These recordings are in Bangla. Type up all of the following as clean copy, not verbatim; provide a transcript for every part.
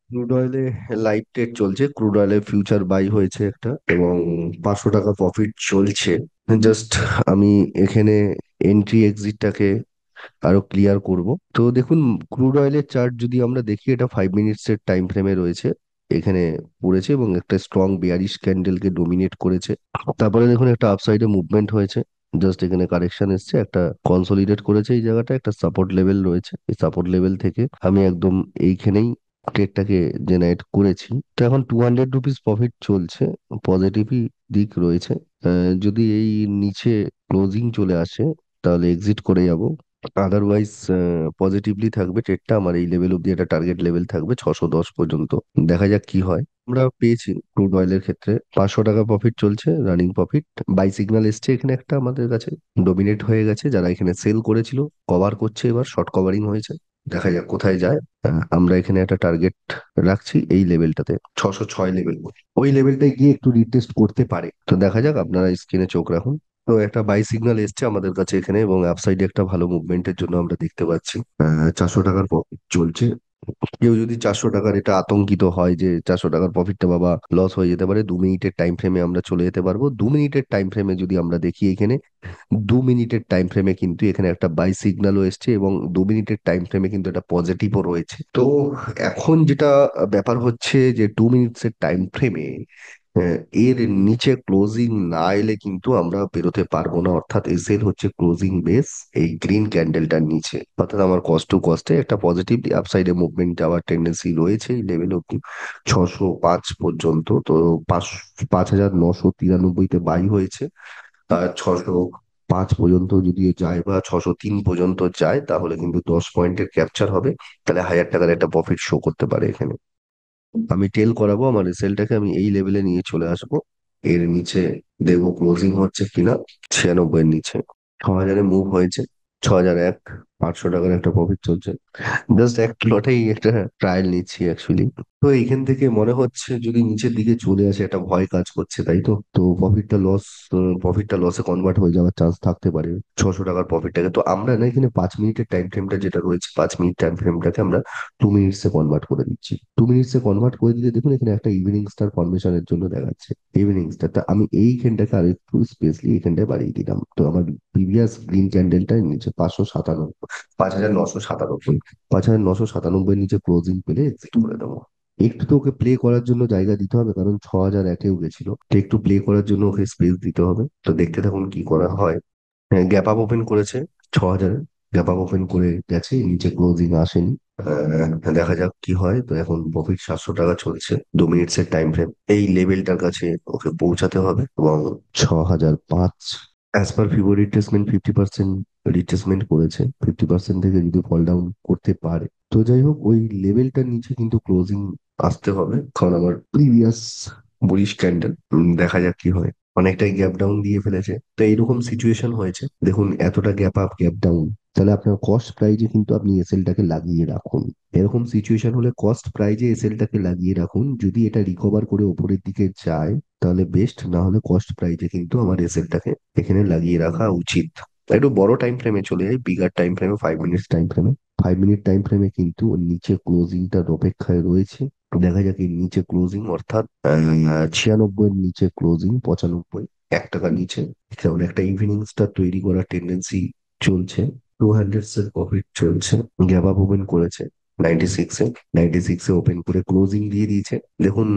ক্রুড অয়েলে লাইভ ট্রেড চলছে, ক্রুড অয়েলের ফিউচার বাই হয়েছে একটা এবং 500 টাকা প্রফিট চলছে। জাস্ট আমি এখানে এন্ট্রি এক্সিটটাকে আরো ক্লিয়ার করব। তো দেখুন, ক্রুড অয়েলের চার্ট যদি আমরা দেখি, এটা 5 মিনিটস এর টাইম ফ্রেমে রয়েছে, এখানে পড়েছে এবং একটা স্ট্রং বিয়ারিশ ক্যান্ডেলকে ডোমিনেট করেছে। তারপরে দেখুন একটা আপসাইডে মুভমেন্ট হয়েছে, জাস্ট এখানে কারেকশন এসছে, একটা কনসোলিডেট করেছে, এই জায়গাটা একটা সাপোর্ট লেভেল রয়েছে, এই সাপোর্ট লেভেল থেকে আমি একদম এইখানেই ট্রেডটাকে জেনারেট করেছি। তো এখন 200 রুপিস প্রফিট চলছে, পজিটিভই দিক রয়েছে। যদি এই নিচে ক্লোজিং চলে আসে তাহলে এক্সিট করে যাব, আদারওয়াইজ পজিটিভলি থাকবে ট্রেডটা। আমার এই লেভেল অব্দি একটা টার্গেট লেভেল থাকবে 610 পর্যন্ত, দেখা যাক কি হয়। আমরা পেয়েছি ক্রুড অয়েলের ক্ষেত্রে 500 টাকা প্রফিট চলছে, রানিং প্রফিট। বাই সিগন্যাল এসছে এখানে একটা আমাদের কাছে, ডোমিনেট হয়ে গেছে, যারা এখানে সেল করেছিল কভার করছে, এবার শর্ট কভারিং হয়েছে, দেখা যাক কোথায় যায়। আমরা এখানে একটা টার্গেট রাখছি এই লেভেলটাতে, 606 লেভেল, ওই লেভেলটায় গিয়ে একটু রিটেস্ট করতে পারে। তো দেখা যাক, আপনারা স্ক্রিনে চোখ রাখুন। তো একটা বাই সিগন্যাল এসছে আমাদের কাছে এখানে এবং আপসাইডে একটা ভালো মুভমেন্টের জন্য আমরা দেখতে পাচ্ছি 400 টাকার প্রফিট চলছে। কেউ যদি 400 টাকার এটা আতঙ্কিত হয় যে 400 টাকার প্রফিটটা বাবা লস হয়ে যেতে পারে, 2 মিনিটের টাইম ফ্রেমে আমরা চলে যেতে পারবো। 2 মিনিটের টাইম ফ্রেমে যদি আমরা দেখি এখানে, 2 মিনিটের টাইম ফ্রেমে কিন্তু এখানে একটা বাই সিগন্যালও এসছে এবং 2 মিনিটের টাইম ফ্রেমে কিন্তু একটা পজিটিভও রয়েছে। তো এখন যেটা ব্যাপার হচ্ছে যে 2 মিনিটস এর টাইম ফ্রেমে এর নিচে ক্লোজিং না এলে কিন্তু আমরা বেরোতে পারবো না, অর্থাৎ এসএল হচ্ছে ক্লোজিং বেস এই গ্রিন ক্যান্ডেলটার নিচে, অর্থাৎ আমার কস্ট টু কস্টে একটা পজিটিভলি আপসাইডে মুভমেন্ট যাওয়ার টেন্ডেন্সি রয়েছে এই লেভেল অব্দি 605 পর্যন্ত। তো 5,993-তে বাই হয়েছে, আর 605 পর্যন্ত যদি যায় বা 603 পর্যন্ত যায় তাহলে কিন্তু 10 পয়েন্টের ক্যাপচার হবে, তাহলে 1,000 টাকার একটা প্রফিট শো করতে পারে এখানে। আমি টেল করাবো আমার রেসেলটাকে, আমি এই লেভেলে নিয়ে চলে আসবো, এর নিচে দেখবো ক্লোজিং হচ্ছে কিনা। 96 এর নিচে 6,000-এ মুভ হয়েছে, 6,001, 800 টাকার একটা প্রফিট চলছে। জাস্ট এক লটেই একটা ট্রায়াল নিচ্ছি অ্যাকচুয়ালি। তো এইখান থেকে মনে হচ্ছে যদি নিচের দিকে চলে আসে একটা ভয় কাজ করছে, তাই তো। তো প্রফিটটা লসে কনভার্ট হয়ে যাওয়ার চান্স থাকতে পারে 600 টাকার প্রফিটটাকে। তো আমরা না এখানে 5 মিনিটের টাইম ফ্রেমটা যেটা রয়েছে, 5 মিনিট টাইম ফ্রেমটাকে আমরা 2 মিনিটসে কনভার্ট করে দিচ্ছি। 2 মিনিটসে কনভার্ট করে দিলে দেখুন এখানে একটা ইভিনিং স্টার ফরমেশনের জন্য দেখাচ্ছে। ইভিনিং স্টারটা আমি এইখানটাকে আর একটু স্পেসলি এখানটায় বাড়িয়ে দিলাম, তো আমার প্রিভিয়াস গ্রিন ক্যান্ডেলটা নিচে 597, 5,997, 5,997 নিচে ক্লোজিং পেলে এক্সিট করে দেবো। একটু তো ওকে প্লে করার জন্য জায়গা দিতে হবে, কারণ 6,001-এও গেছিল, তো একটু প্লে করার জন্য ওকে স্পেস দিতে হবে। তো দেখতে থাকুন কি করা হয়। হ্যাঁ, গ্যাপ আপ ওপেন করেছে 6,000, গ্যাপ আপ ওপেন করে গেছে, নিচে ক্লোজিং আসেনি। দেখা যাক কি হয়। তো এখন প্রফিট 700 টাকা চলছে, 2 মিনিটস এর টাইম ফ্রেম, এই লেভেলটার কাছে ওকে পৌঁছাতে হবে এবং 6,005 অ্যাজ পার ফিবো রিট্রেসমেন্ট 50% রিট্রেসমেন্ট করেছে, 50% থেকে যদি ফল ডাউন করতে পারে, তো যাই হোক ওই লেভেলটার নিচে কিন্তু ক্লোজিং আসতে হবে, কারণ আমার প্রিভিয়াস বুলিশ ক্যান্ডেল, দেখা যাক কি হয়। অনেকটাই গ্যাপ ডাউন দিয়ে ফেলেছে, তো এইরকম সিচুয়েশন হয়েছে, দেখুন এতটা গ্যাপ আপ গ্যাপ ডাউন, তাহলে আপনার কস্ট প্রাইজে কিন্তু আপনি এসএলটাকে লাগিয়ে রাখুন। এরকম সিচুয়েশন হলে কস্ট প্রাইজে এসএলটাকে লাগিয়ে রাখুন, যদি এটা রিকভার করে ওপরের দিকে যায় তাহলে বেস্ট, না হলে কস্ট প্রাইজে কিন্তু আমার এসএলটাকে এখানে লাগিয়ে রাখা উচিত। একটু বড় টাইম ফ্রেমে চলে যাই, বিগার টাইম ফ্রেমে, 5 মিনিট টাইম ফ্রেমে। 5 মিনিট টাইম ফ্রেমে কিন্তু ওর নিচে ক্লোজিংটার অপেক্ষায় রয়েছে, দেখা যাক এই নিচে ক্লোজিং, অর্থাৎ 96 এর নিচে ক্লোজিং, 95, 1 টাকা নিচে, যেমন একটা ইভিনিং স্টার তৈরি করার টেন্ডেন্সি চলছে। 200 এর প্রফিট চলছে, গ্যাপ আপ ওপেন করেছে 96-এ, 96-এ ওপেন করে ক্লোজিং দিয়ে দিয়েছে। দেখুন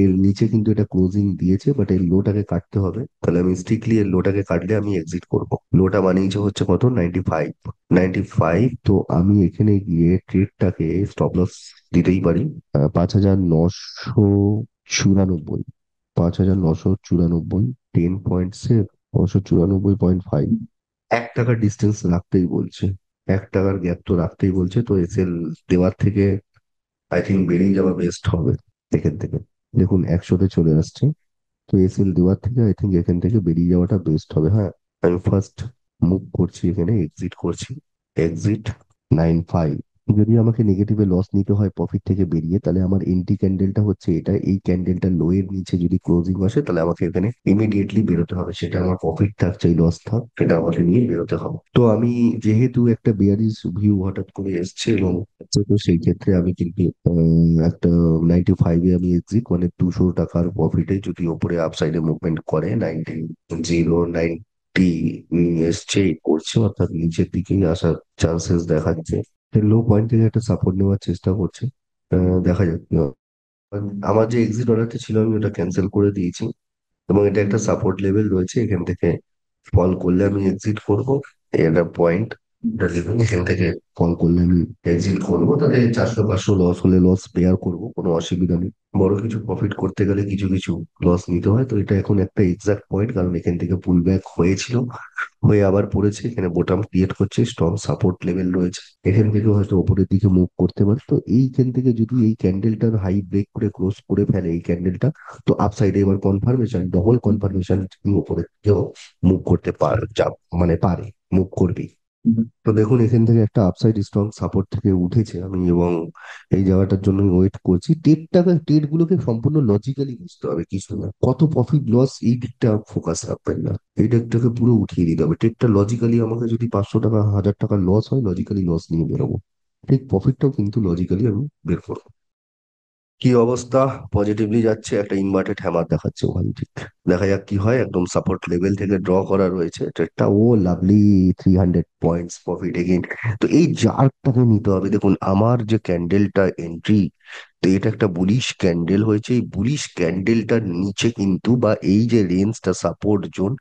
এর নিচে কিন্তু এটা ক্লোজিং দিয়েছে, বাট এই লোটাকে কাটতে হবে, তাহলে আমি স্ট্রিক্টলি এর লোটাকে কাটলে আমি এক্সিট করব। লোটা বানিয়েছে হচ্ছে কত, 95, 95। তো আমি এখানে গিয়ে ট্রেডটাকে স্টপ লস দিতেই পারি 5,994, 5,994, 10 পয়েন্টসের 994.5, 1 টাকার ডিস্টেন্স রাখতেই বলছে, 1 টাকার গ্যাপ তো রাখতেই বলছে। তো এসএল দেওয়ার থেকে আই থিঙ্ক বেরিয়ে যাওয়া বেস্ট হবে এখান থেকে। দেখুন 100-তে চলে আসছে, তো এসএল দেওয়ার থেকে আই থিঙ্ক এখান থেকে বেরিয়ে যাওয়াটা বেস্ট হবে। হ্যাঁ, আমি ফার্স্ট মুভ করছি, এখানে এক্সিট করছি, এক্সিট 95। যদি আমাকে নেগেটিভে লস নিতে হয় প্রফিট থেকে বেরিয়ে, তাহলে আমার এন্ট্রি ক্যান্ডেলটা হচ্ছে এটা, এই ক্যান্ডেলটা লো এর নিচে যদি ক্লোজিং আসে তাহলে আমাকে এখানে ইমিডিয়েটলি বেরোতে হবে, সেটা আমার প্রফিট থাক চাই লস থাক, সেটা আমাকে নিয়ে বেরোতে হবে। তো আমি যেহেতু একটা বেয়ারিশ ভিউ হঠাৎ করে এসছে এবং তো সেই ক্ষেত্রে আমি কিন্তু একটা 95-এ আমি এক্সিট, মানে 200 টাকার প্রফিটে যদি ওপরে আপসাইডে মুভমেন্ট করে 90 এসছে করছে, অর্থাৎ নিচের দিকেই আসার চান্সেস দেখাচ্ছে। লো পয়েন্ট থেকে একটা সাপোর্ট নেওয়ার চেষ্টা করছে। দেখা যাক কি হয়। আমার যে এক্সিট অর্ডারটা ছিল আমি ওটা ক্যান্সেল করে দিয়েছি, এবং এটা একটা সাপোর্ট লেভেল রয়েছে, এখান থেকে ফল করলে আমি এক্সিট করবো। এটা পয়েন্ট, এখান থেকে ফল করলে আমি এক্সিট করবো, তাহলে 400-500 লস হলে লস বেয়ার করবো, কোনো অসুবিধা নেই। বড় কিছু প্রফিট করতে গেলে কিছু কিছু লস নিতে হয়। তো এটা এখন একটা এক্সাক্ট পয়েন্ট, কারণ এখান থেকে পুল ব্যাক হয়েছিল, হয়ে আবার পড়েছে, এখানে বোটাম ক্রিয়েট করছে, স্ট্রং সাপোর্ট লেভেল রয়েছে, এখান থেকে হয়তো উপরের দিকে মুভ করতে পারে। তো এইখান থেকে যদি এই ক্যান্ডেলটার হাই ব্রেক করে ক্লোজ করে ফেলে এই ক্যান্ডেলটা, তো আপসাইডে এবার কনফার্মেশন, ডবল কনফার্মেশন উপরের দিকেও মুভ করতে পারে, মানে পারে, মুভ করবে। তো দেখুন এখান থেকে একটা আপসাইড স্ট্রং সাপোর্ট থেকে উঠেছে আমি, এবং এই জায়গাটার জন্য ওয়েট করছি। ট্রেড গুলোকে সম্পূর্ণ লজিক্যালি বুঝতে হবে, কিছু না কত প্রফিট লস এই দিকটা ফোকাস রাখবেন না, এই দিকটাকে পুরো উঠিয়ে দিতে হবে। ট্রেডটা লজিক্যালি, আমাকে যদি 500 টাকা 1000 টাকা লস হয়, লজিক্যালি লস নিয়ে বেরোবো, ঠিক প্রফিটটাও কিন্তু লজিক্যালি আমি বের করবো। কি অবস্থা? পজিটিভলি যাচ্ছে, একটা ইনভার্টেড হ্যামার দেখাচ্ছে ওখানে, ঠিক দেখা যাক কি হয়। একদম সাপোর্ট লেভেল থেকে ড্র করা রয়েছে ট্রেডটা, ও লাভলি 300 পয়েন্টস প্রফিট এগেইন। তো এই জার্কটাকে নিতে হবে। দেখুন আমার যে ক্যান্ডেলটা এন্ট্রি, তো এটা একটা বুলিশ ক্যান্ডেল হয়েছে, এই বুলিশ ক্যান্ডেলটার নিচে কিন্তু, বা এই যে রেঞ্জটা সাপোর্ট জোন,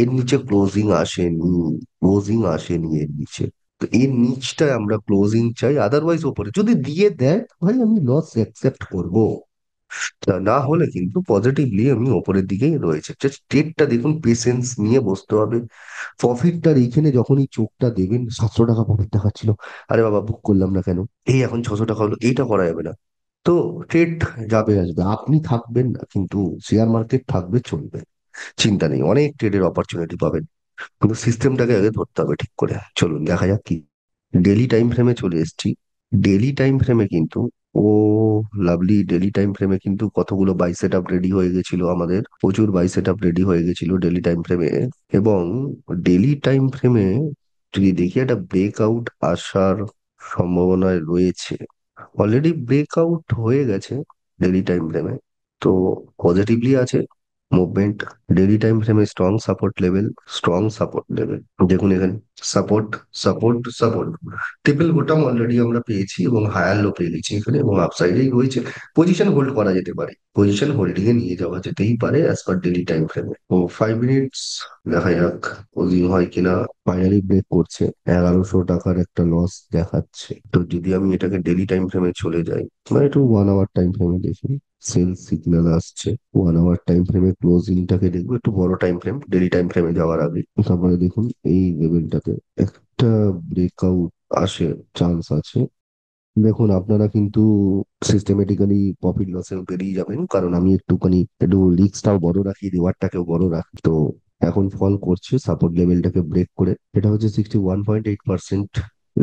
এর নিচে ক্লোজিং আসেনি, ক্লোজিং আসেনি এর নিচে। তো এর নিচটায় আমরা ক্লোজিং চাই, আদারওয়াইজ ওপরে যদি দিয়ে দেয় ভাই আমি লস অ্যাকসেপ্ট করব, তা না হলে কিন্তু পজিটিভলি আমি ওপরের দিকেই রয়েছে। জাস্ট ট্রেডটা দেখুন, পেশেন্স নিয়ে বসতে হবে। প্রফিটটার এইখানে যখনই চোখটা দেবেন, 700 টাকা প্রফিট দেখাচ্ছিল, আরে বাবা বুক করলাম না কেন, এই এখন 600 টাকা হলো, এইটা করা যাবে না। তো ট্রেড যাবে আসবে, আপনি থাকবেন না কিন্তু শেয়ার মার্কেট থাকবে, চলবে, চিন্তা নেই, অনেক ট্রেডের অপরচুনিটি পাবেন। কিন্তু সিস্টেমটাকে আগে ধরতে হবে ঠিক করে। চলুন দেখা যাক কি। ডেলি টাইম ফ্রেমে চলে এসেছি। ডেলি টাইম ফ্রেমে কিন্তু, ও লাভলি, ডেলি টাইম ফ্রেমে কিন্তু কতগুলো বাই সেট আপ রেডি হয়ে গেছিল, আমাদের প্রচুর বাই সেট আপ রেডি হয়ে গেছিল ডেলি টাইম ফ্রেমে। এবং ডেলি টাইম ফ্রেমে যদি দেখি একটা ব্রেকআউট আসার সম্ভাবনায় রয়েছে, অলরেডি ব্রেকআউট হয়ে গেছে ডেলি টাইম ফ্রেমে। তো পজিটিভলি আছে মুভমেন্ট। ডেলি টাইম ফ্রেমে strong support level, strong support level, দেখুন এখানে support, support, support, triple bottom already আমরা পেয়েছি, এবং হায়ার লো পেয়ে গেছি এখানে, এবং আপসাইডেই রয়েছে। পজিশন হোল্ড করা যেতে পারে, পজিশন হোল্ডিং এ নিয়ে যাওয়া যেতেই পারে অ্যাজ পার ডেলি টাইম ফ্রেমে। তো 5 মিনিটস দেখা যাক ক্লোজিং হয় কিনা। ফাইনালি ব্রেক করছে, 1100 টাকার একটা লস দেখাচ্ছে। তো যদি আমি এটাকে ডেলি টাইম ফ্রেমে চলে যাই, মানে একটু 1 আওয়ার টাইম ফ্রেমে দেখি, সেল সিগন্যাল আসছে। 1 আওয়ার টাইম ফ্রেমে ক্লোজিংটাকে দেখবো, একটু বড় টাইম ফ্রেম, ডেলি টাইম ফ্রেমে যাওয়ার আগে। তারপরে দেখুন এই লেভেলটাতে একটা ব্রেকআউট আসে, চান্স আছে। দেখুন আপনারা কিন্তু সিস্টেমেটিক্যালি প্রফিট লসে বেরিয়ে যাবেন, কারণ আমি একটু রিস্কটাও বড় রাখি, রিওয়ার্ডটাকেও বড় রাখি। তো এখন ফল করছে সাপোর্ট লেভেলটাকে ব্রেক করে, এটা হচ্ছে 61.8%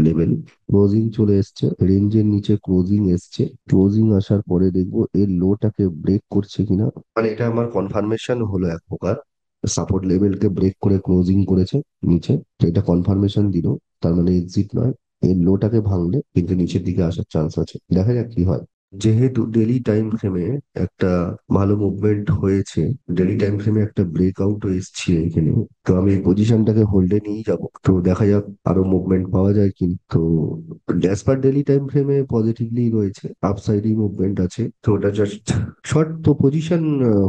লেভেল। ক্লোজিং চলে এসছে, রেঞ্জের নিচে ক্লোজিং এসছে, ক্লোজিং আসার পরে দেখবো এর লোটাকে ব্রেক করছে কিনা, মানে এটা আমার কনফার্মেশন হলো এক প্রকার। সাপোর্ট লেভেলকে ব্রেক করে ক্লোজিং করেছে নিচে, তো এটা কনফার্মেশন দিল, তার মানে এক্সিট নয়। এই লোটাকে ভাঙলে কিন্তু নিচের দিকে আসার চান্স আছে, দেখা যাক কি হয়। যেহেতু ডেলি টাইম ফ্রেমে একটা ভালো মুভমেন্ট হয়েছে, ডেলি টাইম ফ্রেমে একটা ব্রেকআউট এসছে এখানে, তো আমি এই পজিশনটাকে হোল্ডে নিয়ে যাব। তো দেখা যাক আরো মুভমেন্ট পাওয়া যায় কি। তো অ্যাজ পার ডেলি টাইম ফ্রেমে পজিটিভলি রয়েছে, আপসাইডে মুভমেন্ট আছে, তো ওটা জাস্ট শর্ট, তো পজিশন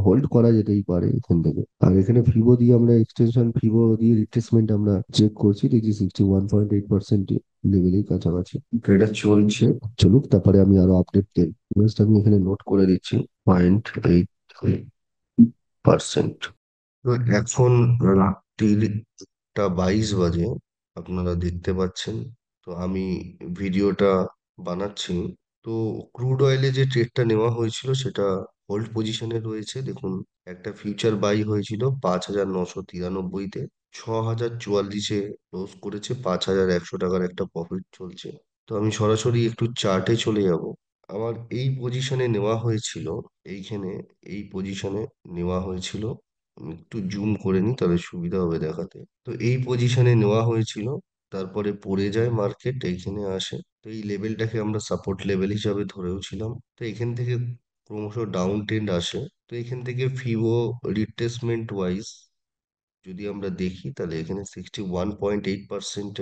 হোল্ড করা যেতেই পারে এখান থেকে। আর এখানে ফিবো দিয়ে আমরা এক্সটেনশন, ফিবো দিয়ে রিট্রেসমেন্ট আমরা চেক করছি, দেখছি 61.8% লেভেলের কাছাকাছি এটা চলছে। চলুক, তারপরে আমি আরো আপডেট দেব। জাস্ট আমি এখানে নোট করে দিচ্ছি 0.8%। তো এখন রাত্রির 1:22 বাজে, আপনারা দেখতে পাচ্ছেন। তো আমি ভিডিওটা বানাচ্ছি। তো ক্রুড অয়েলে যে ট্রেডটা নেওয়া হয়েছিল সেটা হোল্ড পজিশনে রয়েছে। দেখুন একটা ফিউচার বাই হয়েছিল 5,993-তে, 6,044-এ ক্লোজ করেছে, 5,100 টাকার একটা প্রফিট চলছে। তো আমি সরাসরি একটু চার্টে চলে যাব। আমার এই পজিশনে নেওয়া হয়েছিল, এইখানে এই পজিশনে নেওয়া হয়েছিল। আমি একটু জুম করে নিই, তাহলে সুবিধা হবে দেখাতে। তো এই পজিশনে নেওয়া হয়েছিল, তারপরে পড়ে যায় মার্কেট, এইখানে আসে। তো এই লেভেলটাকে আমরা সাপোর্ট লেভেল হিসাবে ধরেও ছিলাম। তো এখান থেকে ক্রমশ ডাউন ট্রেন্ড আসে। তো এখান থেকে ফিবো রিট্রেসমেন্ট ওয়াইজ যদি আমরা দেখি, তাহলে এখানে 61.8%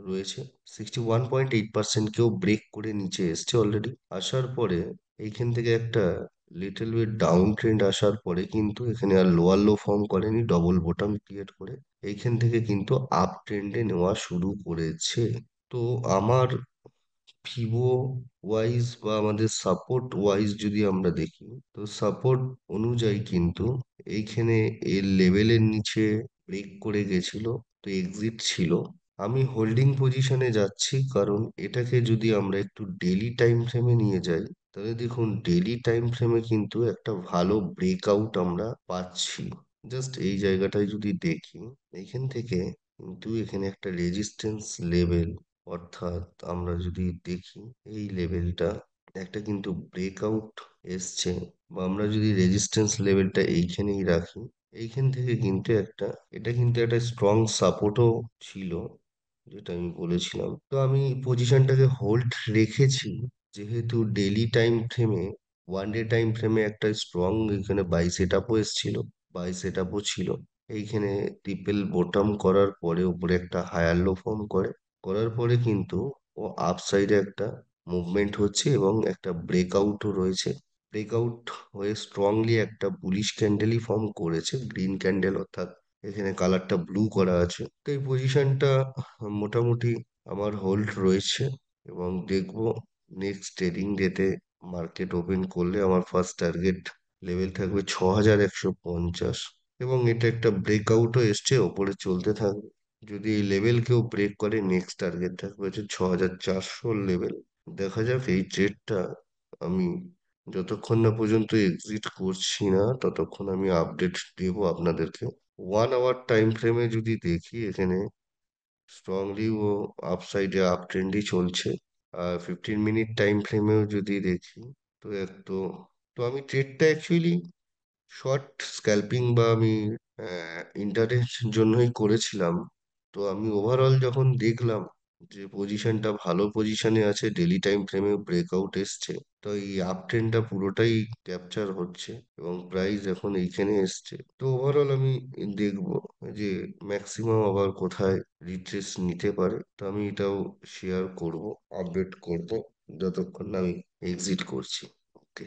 রয়েছে। 61.8% কেও ব্রেক করে নিচে এসছে অলরেডি। আসার পরে এইখান থেকে একটা লিটল বিট ডাউন ট্রেন্ড আসার পরে কিন্তু এখানে আর লোয়ার লো ফর্ম করেনি, ডবল বটম ক্রিয়েট করে এইখান থেকে কিন্তু আপ ট্রেন্ডে নেওয়া শুরু করেছে। তো আমার ভিভো ওয়াইজ বা আমাদের সাপোর্ট ওয়াইজ যদি আমরা দেখি, তো সাপোর্ট অনুযায়ী কিন্তু এইখানে এর লেভেলের নিচে ব্রেক করে গেছিল, তো এক্সিট ছিল। আমি হোল্ডিং পজিশনে যাচ্ছি, কারণ এটাকে যদি আমরা একটু ডেলি টাইম ফ্রেমে নিয়ে যাই, তাহলে দেখুন ডেলি টাইম ফ্রেমে কিন্তু একটা ভালো ব্রেকআউট আমরা পাচ্ছি। জাস্ট এই জায়গাটায় যদি দেখি, এইখান থেকে কিন্তু এখানে একটা রেজিস্ট্যান্স লেভেল, অর্থাৎ আমরা যদি দেখি এই লেভেলটা একটা কিন্তু ব্রেকআউট এসছে, বা আমরা যদি রেজিস্ট্যান্স লেভেলটা এইখানেই রাখি, এইখান থেকে কিন্তু একটা, এটা কিন্তু একটা স্ট্রং সাপোর্টও ছিল, যেটা আমি বলেছিলাম। তো আমি পজিশনটাকে হোল্ড রেখেছি, যেহেতু ডেলি টাইম ফ্রেমে, ওয়ান ডে টাইম ফ্রেমে একটা স্ট্রং এখানে বাই সেট আপও এসছিল, বাই সেট আপও ছিল। এইখানে ট্রিপল বটম করার পরে উপরে একটা হায়ার লো ফর্ম করে, করার পরে কিন্তু ও আপ সাইডে একটা মুভমেন্ট হচ্ছে এবং একটা ব্রেকআউটও রয়েছে। ব্রেকআউট হয়ে স্ট্রংলি একটা বুলিশ ক্যান্ডেলই ফর্ম করেছে, গ্রিন ক্যান্ডেল, অর্থাৎ এখানে কালারটা ব্লু করা আছে। তো এই পজিশনটা মোটামুটি আমার হোল্ড রয়েছে, এবং দেখবো নেক্সট ট্রেডিং ডেতে মার্কেট ওপেন করলে আমার ফার্স্ট টার্গেট লেভেল থাকবে 6150, এবং এটা একটা ব্রেকআউটও এসছে, ওপরে চলতে থাকবে। যদি এই লেভেল কেউ ব্রেক করে, নেক্সট টার্গেট থাকবে হচ্ছে 6400 লেভেল। দেখা যাক এই ট্রেডটা আমি যতক্ষণ না পর্যন্ত এক্সিট করছি না, ততক্ষণ আমি আপডেট দেবো আপনাদেরকে। 1 আওয়ার টাইম ফ্রেমে যদি দেখি, এখানে স্ট্রংলি ও আপসাইডে আপ ট্রেন্ডই চলছে। আর 15 মিনিট টাইম ফ্রেমেও যদি দেখি, তো একটু, তো আমি ট্রেডটা অ্যাকচুয়ালি শর্ট স্ক্যাল্পিং বা আমি ইন্টারের জন্যই করেছিলাম। তো আমি ওভারঅল যখন দেখলাম যে পজিশনটা ভালো পজিশনে আছে, ডেলি টাইম ফ্রেমে ব্রেকআউট এসছে, তো এই আপ ট্রেন্ডটা পুরোটাই ক্যাপচার হচ্ছে এবং প্রাইস এখন এইখানে এসছে। তো ওভারঅল আমি দেখবো যে ম্যাক্সিমাম আবার কোথায় রিট্রেস নিতে পারে। তো আমি এটাও শেয়ার করব, আপডেট করব, যতক্ষণ না আমি এক্সিট করছি। ওকে।